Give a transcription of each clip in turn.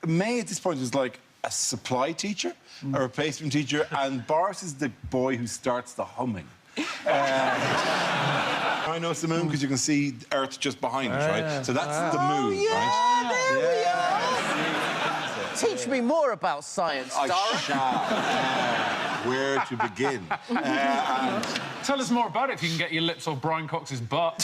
May at this point is like a supply teacher, a replacement teacher, and Boris is the boy who starts the humming. I know it's the moon because you can see Earth just behind us, right? So that's the moon, right? There we are. Teach me more about science, Dara. I shall. Where to begin? Tell us more about it if you can get your lips off Brian Cox's butt.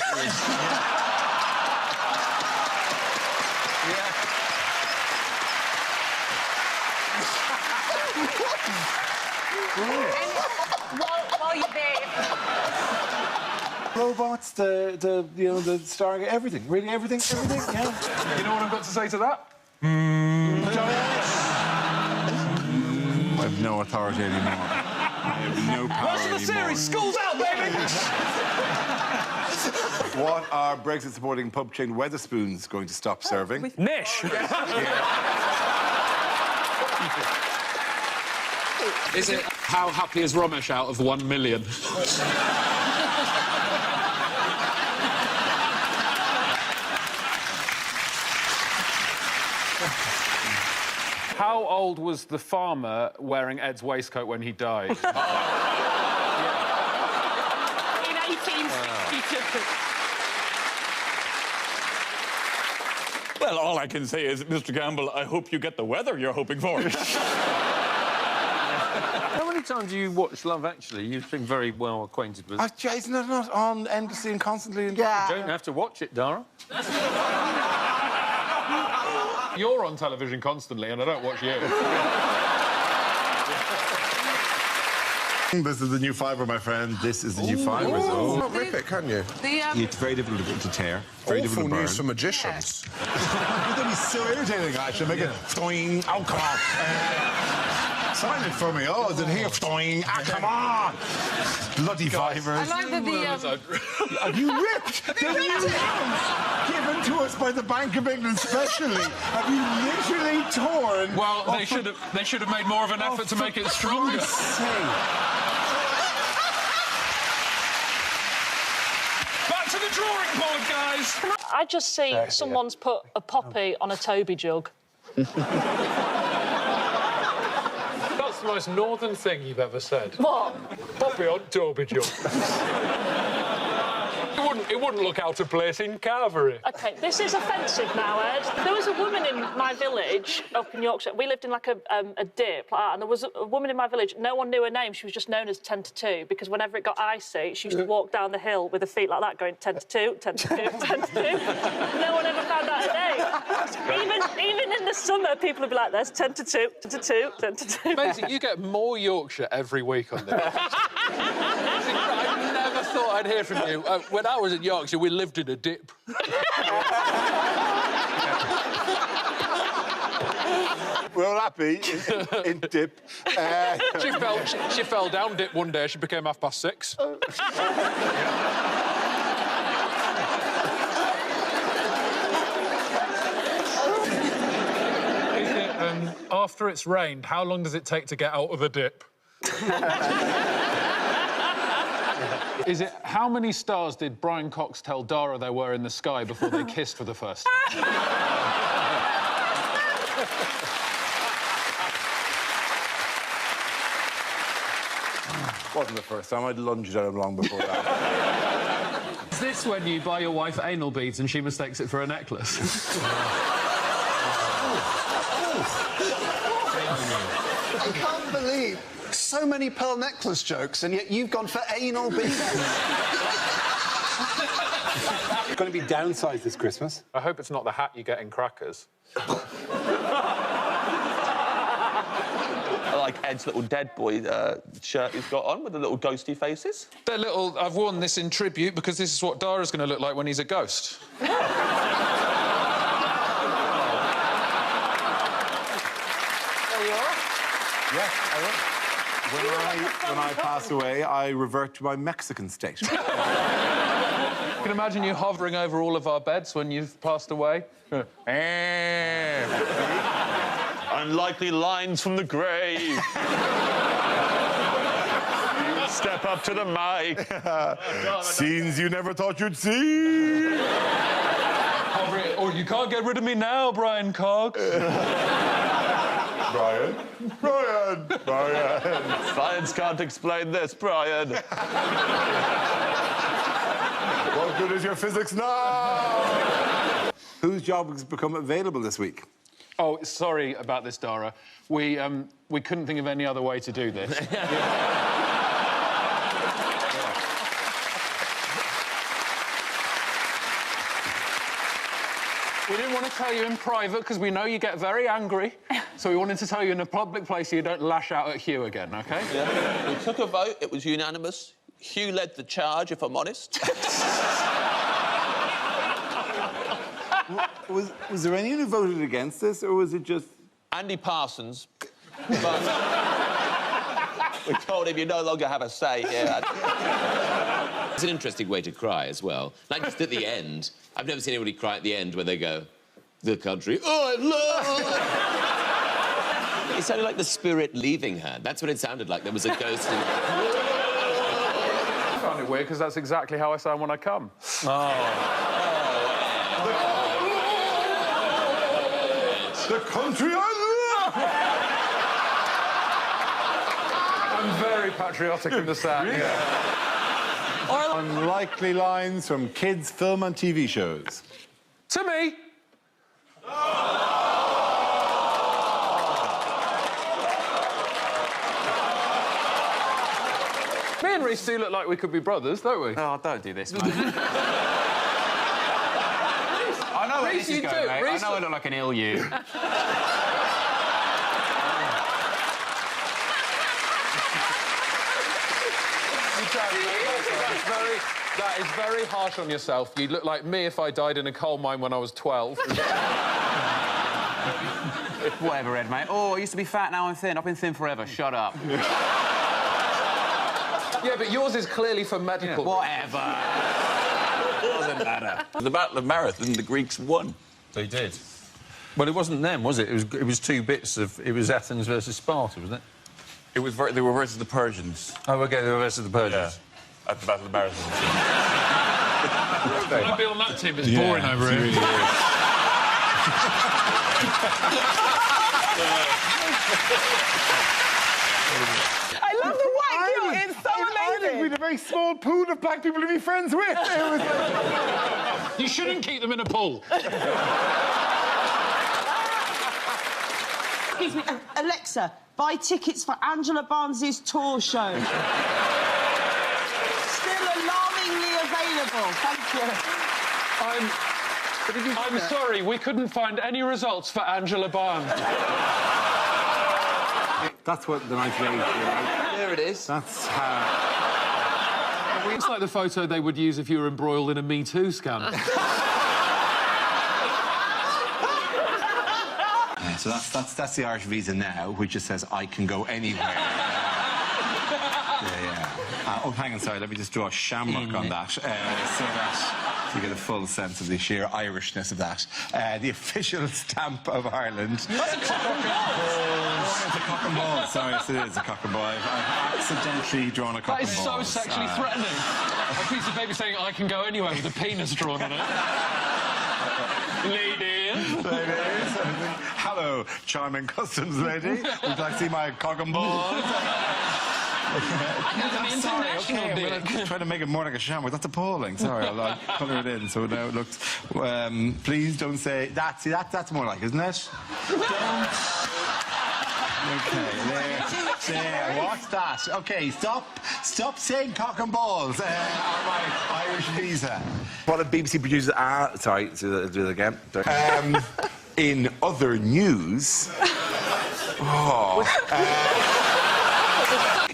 While you're there. Robots, the Stargate, everything, really everything, yeah. You know what I've got to say to that? I have no authority anymore. I have no power Watch the series, school's out, baby! What are Brexit supporting pub chain Wetherspoons going to stop serving? Nish! Is it how happy is Romesh out of 1 million? How old was the farmer wearing Ed's waistcoat when he died? In 1862. Well, all I can say is, Mr. Gamble, I hope you get the weather you're hoping for. How many times do you watch Love Actually? You seem very well acquainted with it. Isn't it not on endlessly and constantly? And... You don't have to watch it, Dara. You're on television constantly, and I don't watch you. This is the new fibre, my friend. This is the new fibre. You can't rip it, can you? It's very difficult to tear. Very difficult to burn. News for magicians. That'd be so irritating, actually. Make it floing. Oh, come on. Sign it for me. Oh, is it here? Floing. Ah, come on. Bloody fibres. I like that Have you ripped the new pounds given to us by the Bank of England specially? Have you literally torn? Well, they should have made more of an effort to make it stronger. Back to the drawing board, guys. I just see someone's put a poppy on a Toby jug. That's the most northern thing you've ever said. What? Poppy on Toby jug. It wouldn't look out of place in Carvery. OK, this is offensive now, Ed. There was a woman in my village up in Yorkshire. We lived in, like, a dip, like that, and there was a woman in my village. No one knew her name. She was just known as 10 to 2, because whenever it got icy, she used to walk down the hill with her feet like that, going 10 to 2, 10 to 2, 10 to 2. No one ever found out her name. Even in the summer, people would be like, there's 10 to 2, 10 to 2, 10 to 2. Amazing, you get more Yorkshire every week on this. I never thought I'd hear from you. When I was in Yorkshire, we lived in a dip. We're all happy in dip. She fell down dip one day. She became 6:30. After it's rained, how long does it take to get out of a dip? Is it how many stars did Brian Cox tell Dara there were in the sky before they kissed for the first time? Wasn't the first time. I'd lunged at him long before that. Is this when you buy your wife anal beads and she mistakes it for a necklace? I can't believe so many pearl necklace jokes, and yet you've gone for anal beads. It's going to be downsized this Christmas. I hope it's not the hat you get in Crackers. I like Ed's little dead boy shirt he's got on with the little ghosty faces. They're little... I've worn this in tribute because this is what Dara's going to look like when he's a ghost. Yeah, I will. When I pass away, I revert to my Mexican state. I can imagine you hovering over all of our beds when you've passed away. Unlikely lines from the grave. Step up to the mic. Scenes you never thought you'd see. Oh, you can't get rid of me now, Brian Cox. Brian. Brian. Brian. Science can't explain this, Brian. What good is your physics now? Whose job has become available this week? Oh, sorry about this, Dara. We couldn't think of any other way to do this. We didn't want to tell you in private because we know you get very angry. So we wanted to tell you in a public place so you don't lash out at Hugh again, OK? Yeah. We took a vote. It was unanimous. Hugh led the charge, if I'm honest. Was there anyone who voted against this, or was it just... Andy Parsons. But we told him you no longer have a say here. It's an interesting way to cry as well. Like just at the end. I've never seen anybody cry at the end when they go, the country, oh, I love... It sounded like the spirit leaving her. That's what it sounded like. There was a ghost in... I found it weird because that's exactly how I sound when I come. The country I love! I'm very patriotic in the sound. Yeah. Unlikely lines from kids' film and TV shows. To me. Me and Reece do look like we could be brothers, don't we? Oh, don't do this, mate. I know where this is going, mate. I know I look like an ill you. That is very harsh on yourself. You look like me if I died in a coal mine when I was 12. Whatever, Ed, mate. Oh, I used to be fat, now I'm thin. I've been thin forever. Shut up. Yeah, but yours is clearly for medical. Whatever. Doesn't matter. The Battle of Marathon, the Greeks won. They did. Well, it wasn't them, was it? It was two bits of... It was Athens versus Sparta, wasn't it? It was they were versus the Persians. Oh, OK, they were versus the Persians. Yeah, at the Battle of Marathon. I'd be on that team. It's boring over here. Really I love the white guilt. It's so amazing. Ireland, we had a very small pool of black people to be friends with. It was like... You shouldn't keep them in a pool. Excuse me, Alexa, buy tickets for Angela Barnes's tour show. Still alarmingly available. Thank you. I'm sorry, we couldn't find any results for Angela Barnes. That's what the 1980s were like. There it is. That's how... It's like the photo they would use if you were embroiled in a Me Too scandal. So that's the Irish visa now, which just says I can go anywhere. Yeah. Oh, hang on, sorry. Let me just draw a shamrock on that, so that you get a full sense of the sheer Irishness of that. The official stamp of Ireland. That's a cock and balls. It's a cock and ball. Sorry, yes, it is a cock and ball. I've accidentally drawn a cock and ball. That is so sexually threatening. A piece of paper saying I can go anywhere with a penis drawn on it. Ladies. Hello, charming customs lady. Would you like to see my cock and balls? Sorry, okay, I'm trying to make it more like a shamrock. That's appalling. Sorry, I'll colour it in so now it looks... please don't say... That's more like, isn't it? Don't... OK, there. What's that? OK, stop saying cock and balls on my Irish visa. What the BBC producers are... Sorry, do it again. In other news...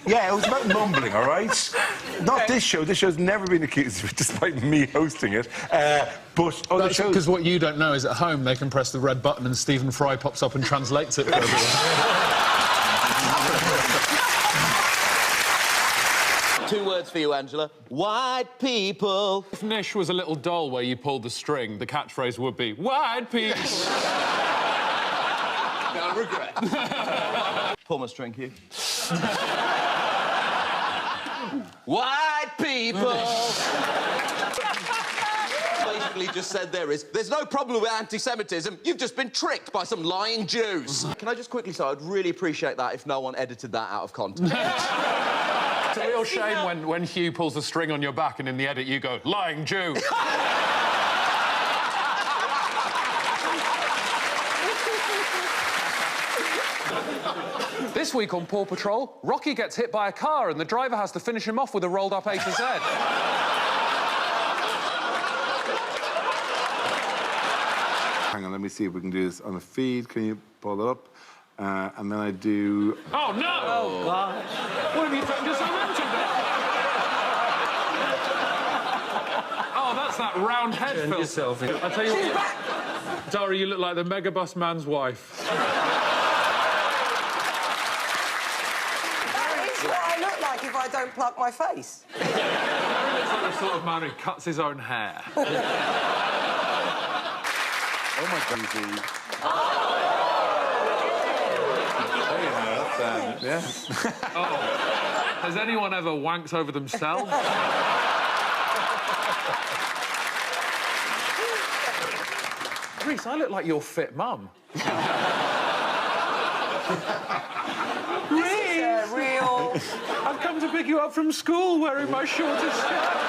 yeah, it was about mumbling, all right? Not this show. This show's never been accused of it, despite me hosting it. But other shows... Because what you don't know is at home they can press the red button and Stephen Fry pops up and translates it for everyone. 2 words for you, Angela. White people. If Nish was a little doll where you pulled the string, the catchphrase would be, white people. No regret. Pull my string, Hugh. White people. basically just said there is, there's no problem with anti-Semitism, you've just been tricked by some lying Jews. Can I just quickly say, I'd really appreciate that if no one edited that out of context. It's a real shame when Hugh pulls the string on your back and in the edit you go, lying Jew. This week on PAW Patrol, Rocky gets hit by a car and the driver has to finish him off with a rolled-up A to Z. Hang on, let me see if we can do this on a feed. Can you pull it up? And then I do... Oh, no! Oh, gosh. What have you done to some Oh, that's that round head Turn yourself in. I'll tell you what... Dara, you look like the Megabus man's wife. That is what I look like if I don't plug my face. Harry looks like the sort of man who cuts his own hair. Oh, my God. Yeah. Oh. Has anyone ever wanked over themselves? Reece, I look like your fit mum. Reece! Real... I've come to pick you up from school wearing my shortest skirt.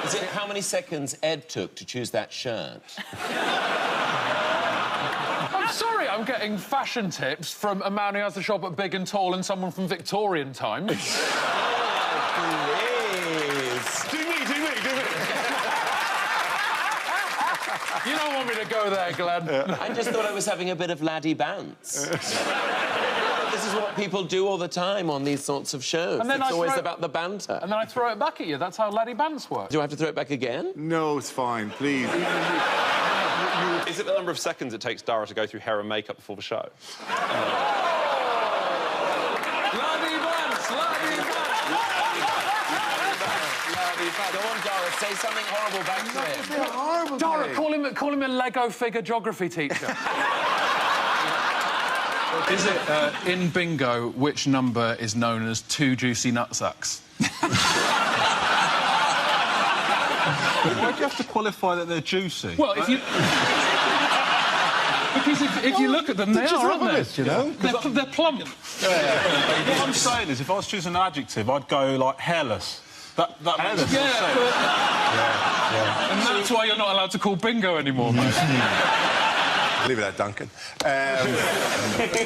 Is it how many seconds Ed took to choose that shirt? I'm sorry I'm getting fashion tips from a man who has a shop at Big and Tall and someone from Victorian times. Do me. You don't want me to go there, Glenn. I just thought I was having a bit of laddie bants. This is what people do all the time on these sorts of shows. And then it's always about the banter. And then I throw it back at you. That's how laddie bants work. Do I have to throw it back again? No, it's fine, please. Is it the number of seconds it takes Dara to go through hair and makeup before the show? Laddie bants! Go on, Dara, say something horrible back to him. Dara, call him a Lego figure geography teacher. Is it, in bingo, which number is known as 2 juicy nutsacks? Why do you have to qualify that they're juicy? Well, if you... Because if you look at them, they are, aren't they? You know? They're plump. What I'm saying is, if I was choosing an adjective, I'd go, like, hairless. That hairless. Yeah, and that's why you're not allowed to call bingo anymore, mate. Leave it at Duncan. I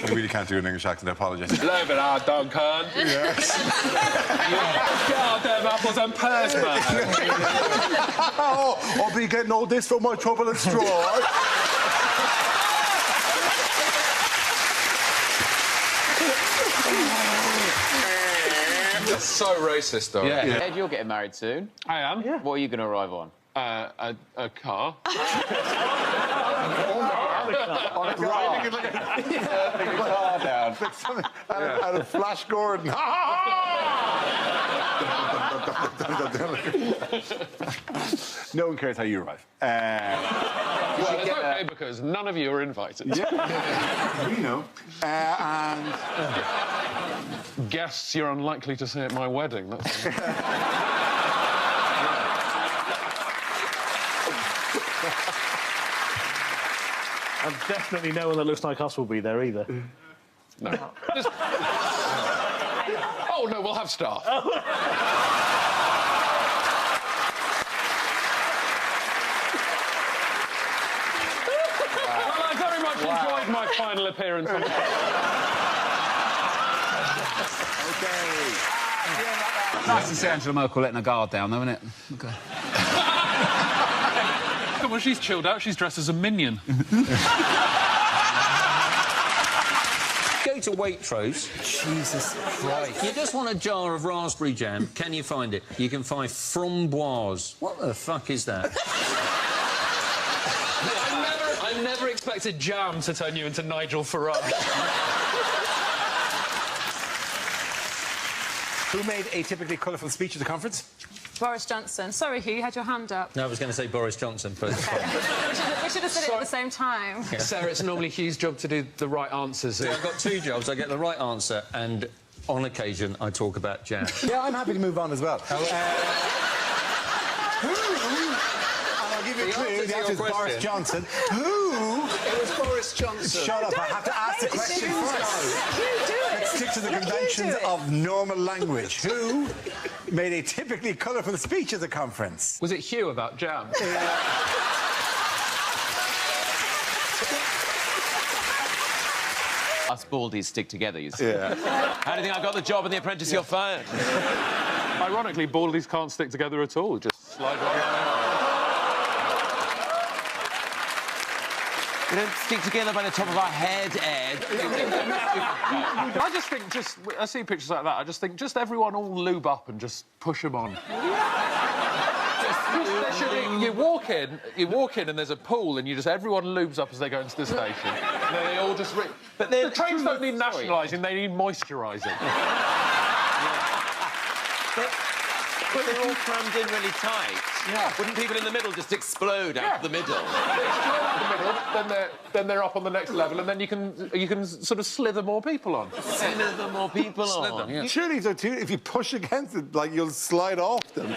really can't do an English accent, I apologise. Leave it at Duncan. Yes. Get out them apples and pears, man. Oh, I'll be getting all this for my trouble and straw. That's so racist, though. Yeah. Ed, you're getting married soon. I am. Yeah. What are you going to arrive on? A car. On a car. Turning a car down. Out of Flash Gordon. No one cares how you arrive. Well, it's OK, because none of you are invited. Yeah, we know. And... Guests you're unlikely to see at my wedding. That's... And definitely no one that looks like us will be there either. No. Oh, no, we'll have staff. Well, I very much enjoyed my final appearance on Nice to see Angela Merkel letting her guard down, though, isn't it? OK. Come on, she's chilled out. She's dressed as a minion. Go to Waitrose. Jesus Christ. You just want a jar of raspberry jam. Can you find it? You can find framboise. What the fuck is that? I never expected jam to turn you into Nigel Farage. Who made a typically colourful speech at the conference? Boris Johnson. Sorry, Hugh, you had your hand up. No, I was going to say Boris Johnson, but... we should have said it at the same time. Yeah. Sarah, it's normally Hugh's job to do the right answers. So I've got two jobs. I get the right answer and, on occasion, I talk about jam. Yeah, I'm happy to move on as well. I'll give you a clue. The answer is Boris Johnson. Who? It was Boris Johnson. Shut up, I have to ask the question first. You do it. Let's stick to the conventions of normal language. Who made a typically colourful speech at the conference? Was it Hugh about jam? Us baldies stick together, you see. Yeah. How do you think I got the job in The Apprentice? You're fired. Ironically, baldies can't stick together at all. Just slide right. We don't stick together by the top of our head, Ed. I just think, I see pictures like that, I just think, just everyone all lube up and just push them on. You walk in and there's a pool and everyone lubes up as they go into the station. And then they all just... But the trains don't need nationalising, they need moisturising. But they're all crammed in really tight. Yeah. Wouldn't people in the middle just explode out the middle? They explode out the middle, then they're up on the next level, and then you can sort of slither more people on. Slither more people on. Yeah. Surely, if you push against it, like, you'll slide off them.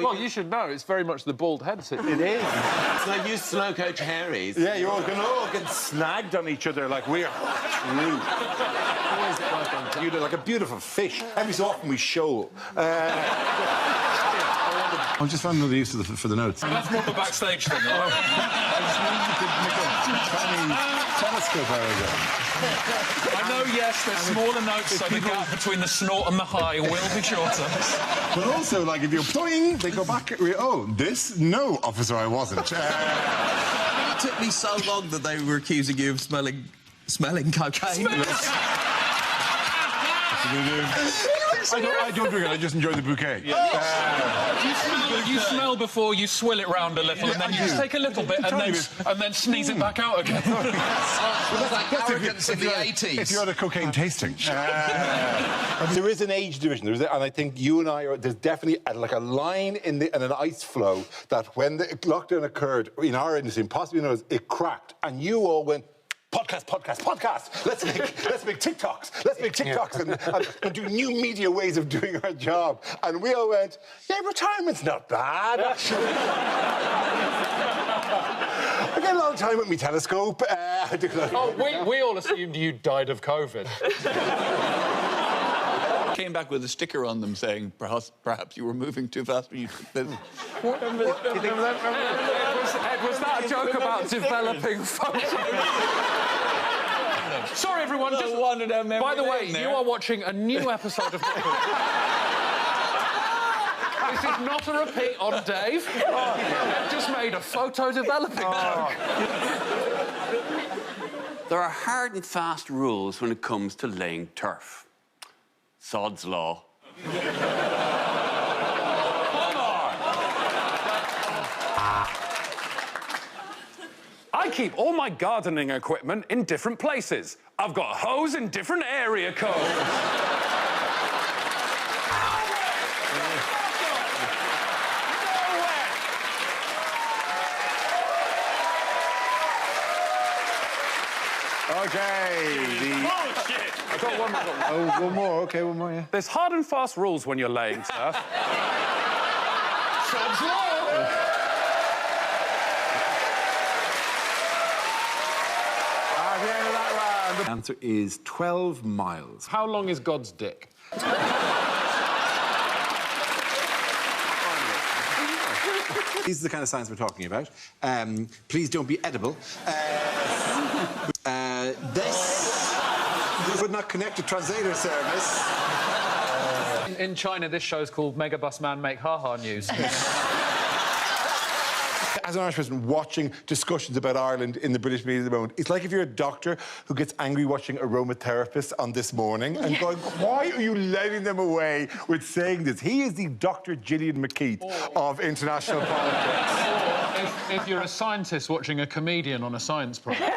Well, you should know, it's very much the bald head situation. It is. It's like you slow coach Harry's. Yeah, you're all going to all get snagged on each other like we're true. You're like a beautiful fish. Every so often we show. I just found another use for the notes. That's more of a backstage thing. I just wanted to make a tiny telescope area. I know, yes, there's smaller notes, so the gap between the snort and the high will be shorter. But also, like, if you're boing, they go back. Oh, this? No, officer, I wasn't. It took me so long that they were accusing you of smelling cocaine. I don't drink it, I just enjoy the bouquet. You smell before you swill it round a little, and then you just take a little bit and then sneeze it back out again. Like arrogance in the 80s. If you're at a cocaine tasting. There is an age division, and I think you and I there's definitely like a line in an ice flow that when the lockdown occurred in our industry, and possibly in others, it cracked, and you all went, podcast. Let's make TikToks. Let's make TikToks and do new media ways of doing our job. And we all went, yeah, retirement's not bad, actually. I get a long time with my telescope. We all assumed you died of COVID. Came back with a sticker on them saying, perhaps you were moving too fast when you took this. Was that a joke about developing photos? Sorry, everyone. Just by the way, you are watching a new episode of This is not a repeat on Dave. I've just made a photo developing joke. There are hard and fast rules when it comes to laying turf. Sod's law. I keep all my gardening equipment in different places. I've got hose in different area codes. Okay. Bullshit! I got one more. Oh, one more. Okay, one more, yeah. There's hard and fast rules when you're laying turf. Sod's law. The answer is 12 miles. How long is God's dick? These are the kind of signs we're talking about. Please don't be edible. This would not connect to translator service. In China, this show's called Megabus Man Make Ha-Ha News. As an Irish person watching discussions about Ireland in the British media at the moment, it's like if you're a doctor who gets angry watching aromatherapists on This Morning and going, why are you letting them away with saying this? He is the Dr. Gillian McKeith of international politics. If you're a scientist watching a comedian on a science project.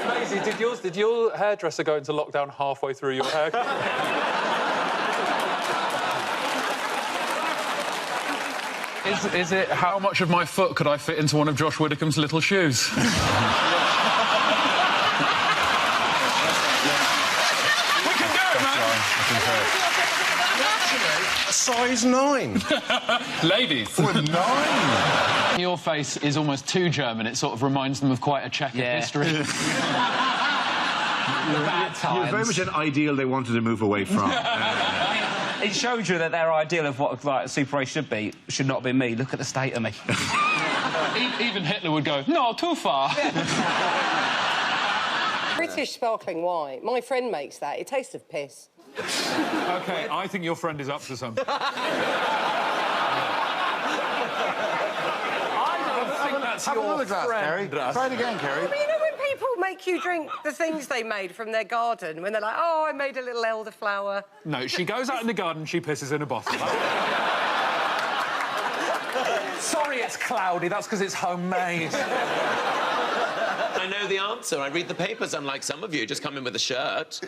Maisie, did your hairdresser go into lockdown halfway through your haircut? Is it how much of my foot could I fit into one of Josh Widdicombe's little shoes? We can do it, man. Actually, a size 9. Ladies. With 9. Your face is almost too German. It sort of reminds them of quite a checkered history. You're very much an ideal they wanted to move away from. It shows you that their ideal of what a superhero should be should not be me. Look at the state of me. Even Hitler would go, no, too far. British sparkling wine. My friend makes that. It tastes of piss. OK, I think your friend is up to something. I don't think that's Have your another glass, friend. Kerry. Try it again, Kerry. But you know when people make you drink the things they made from their garden, when they're like, oh, I made a little elderflower. No, she goes out in the garden, she pisses in a bottle. Sorry it's cloudy, that's because it's homemade. I know the answer. I read the papers, unlike some of you. Just come in with a shirt.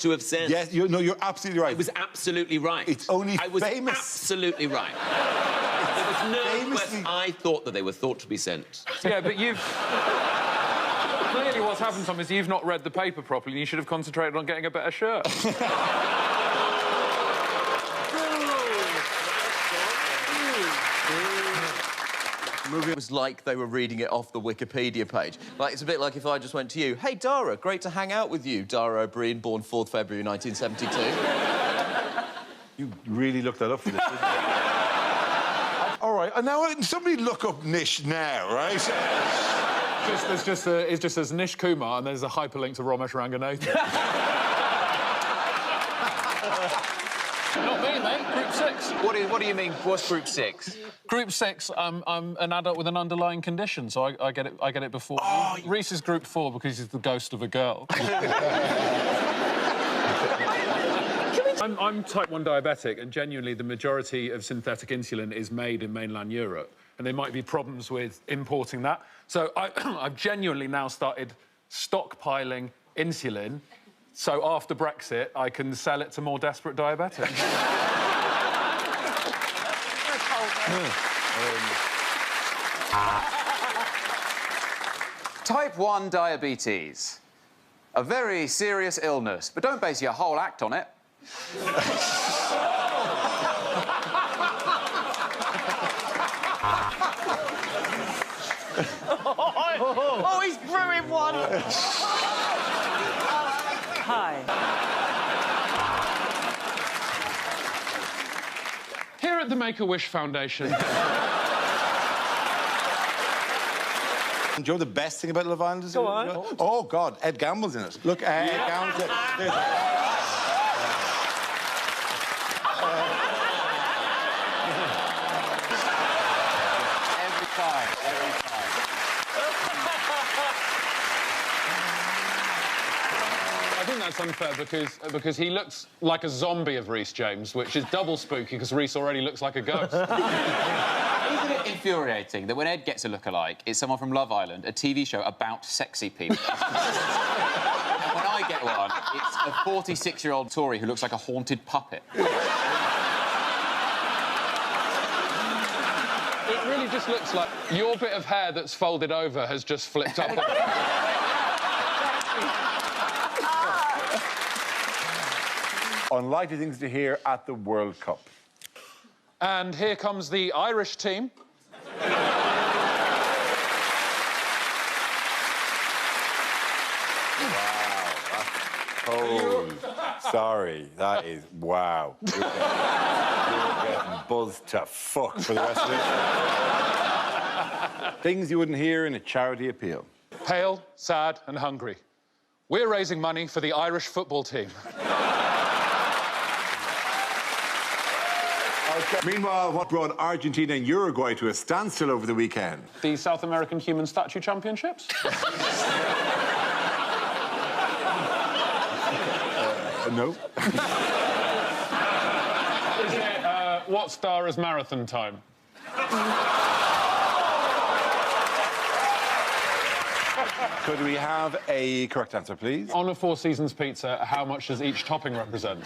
To have said... Yes, you're absolutely right. I was absolutely right. It's only I was famous... absolutely right. There was no question. I thought that they were thought to be sent. Yeah, but you've... Clearly what's happened, Tom, is you've not read the paper properly and you should have concentrated on getting a better shirt. It was like they were reading it off the Wikipedia page. Like, it's a bit like if I just went to you, hey, Dara, great to hang out with you. Dara O'Brien, born 4th February 1972. You really looked that up for this, didn't you? All right, and now somebody look up Nish now, right? It just says Nish Kumar and there's a hyperlink to Ramesh Ranganathan. Not me, mate. Group 6. What do you mean? What's Group 6? Group 6. I'm an adult with an underlying condition, so I get it before. Oh, Reese is Group 4 because he's the ghost of a girl. I'm type 1 diabetic, and genuinely the majority of synthetic insulin is made in mainland Europe, and there might be problems with importing that. So I've genuinely now started stockpiling insulin. So after Brexit, I can sell it to more desperate diabetics. Type 1 diabetes. A very serious illness, but don't base your whole act on it. Oh, he's brewing one. Hi. Here at the Make-A-Wish Foundation... Do you know the best thing about Love Island is? Go on. Oh, God, Ed Gamble's in it. Look, Ed Gamble's in it. Every time. I think that's unfair because he looks like a zombie of Rhys James, which is double spooky because Rhys already looks like a ghost. Isn't it infuriating that when Ed gets a lookalike, it's someone from Love Island, a TV show about sexy people? And when I get one, it's a 46-year-old Tory who looks like a haunted puppet. It really just looks like your bit of hair that's folded over has just flipped up. Unlikely things to hear at the World Cup. And here comes the Irish team. Oh, sorry, that is... Wow. You're getting buzzed to fuck for the rest of it. Things you wouldn't hear in a charity appeal. Pale, sad and hungry. We're raising money for the Irish football team. Meanwhile, what brought Argentina and Uruguay to a standstill over the weekend? The South American Human Statue Championships? No. Is it, what star is marathon time? Could we have a correct answer, please? On a Four Seasons pizza, how much does each topping represent?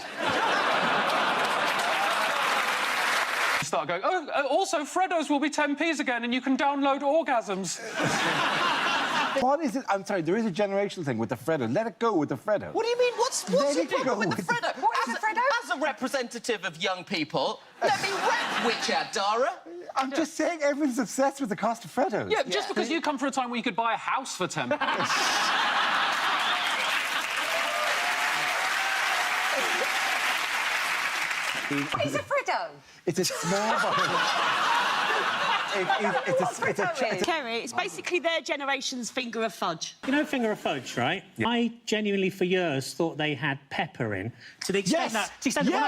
Start going, oh, also, Freddo's will be 10p's again, and you can download orgasms. What is it? I'm sorry, there is a generational thing with the Freddo. Let it go with the Freddo. What do you mean? What's the problem with the Freddo? What is the Freddo? As a representative of young people, let me rap, Witcher, Dara. I'm just saying everyone's obsessed with the cost of Freddos. Yeah, just because you come from a time where you could buy a house for £10. What is a Freddo? It's a small bottle. Kerry, it's basically their generation's finger of fudge. You know finger of fudge, right? Yeah. I genuinely, for years, thought they had pepper in. To the extent that,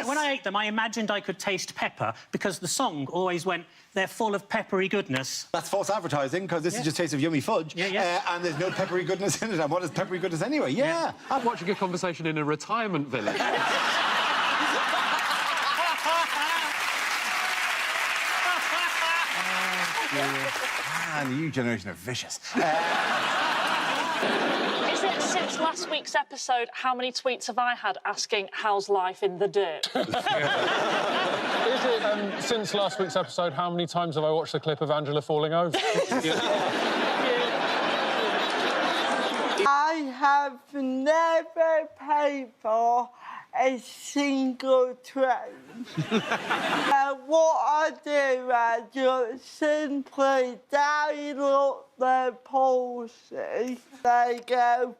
when I ate them, I imagined I could taste pepper because the song always went, they're full of peppery goodness. That's false advertising, because this is just taste of yummy fudge. And there's no peppery goodness in it. And what is peppery goodness anyway? Yeah. I'm watching a conversation in a retirement village. Man, the new generation are vicious. Is it since last week's episode, how many tweets have I had asking how's life in the dirt? Is it, since last week's episode, how many times have I watched the clip of Angela falling over? I have never paid for a single train. What I do, I just simply download the policy. They go,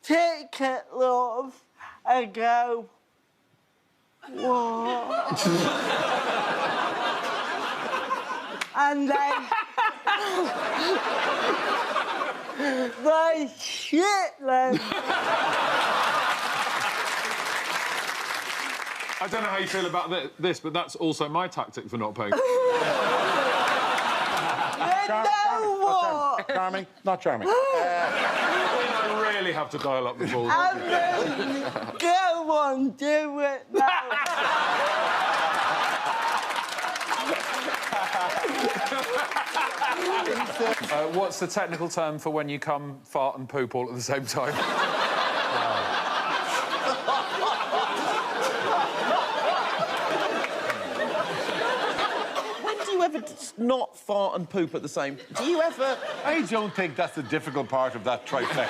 ticket, love, and go, what? And they shit them. I don't know how you feel about this, but that's also my tactic for not paying. Charming, not charming. I really have to dial up the balls. Go on, do it now. What's the technical term for when you come, fart and poop all at the same time? Not fart and poop at the same... Do you ever... I don't think that's the difficult part of that trifecta.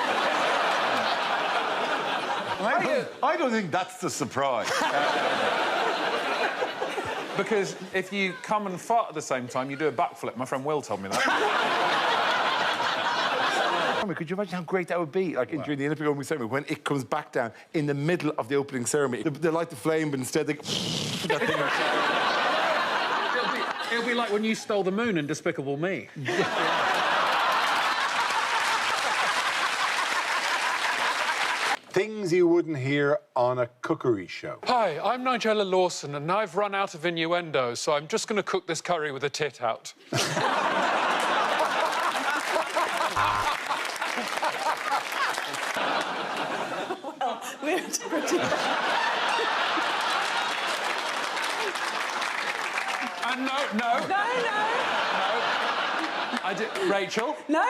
I don't think that's the surprise. Because if you come and fart at the same time, you do a backflip. My friend Will told me that. Could you imagine how great that would be, like during the Olympic opening ceremony, when it comes back down in the middle of the opening ceremony? They light the flame, but instead they... that thing It'll be like when you stole the moon in Despicable Me. Things you wouldn't hear on a cookery show. Hi, I'm Nigella Lawson, and I've run out of innuendo, so I'm just going to cook this curry with a tit out. Well, we're pretty... No. I did... Rachel? No.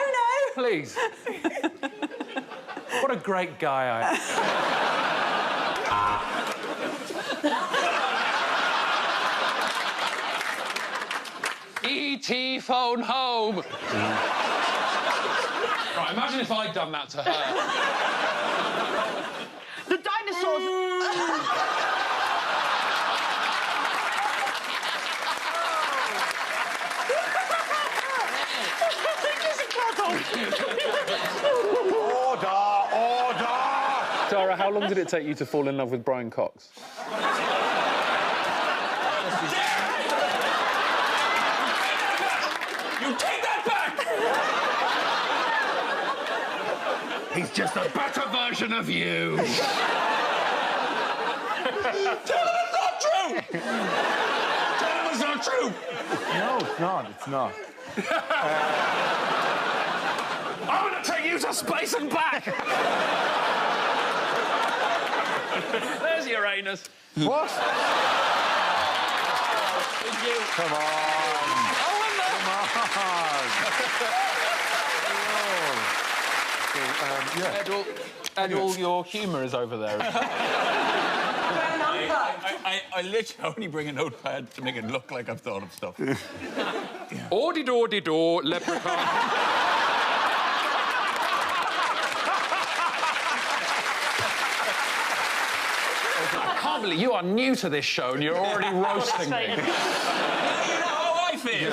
Please. What a great guy I am. E.T. phone home. Right, imagine if I'd done that to her. The dinosaurs... Order! Dara, how long did it take you to fall in love with Brian Cox? You take that back! He's just a better version of you. Tell him it's not true! Tell him it's not true! No, it's not. I'm gonna take you to space and back! There's Uranus. What? Thank you. Come on. Yeah. Ed, all your humour is over there. I literally only bring a notepad to make it look like I've thought of stuff. Ordy-door-de-door, leprechaun. I can't believe you are new to this show and you're already roasting me. You know how I feel.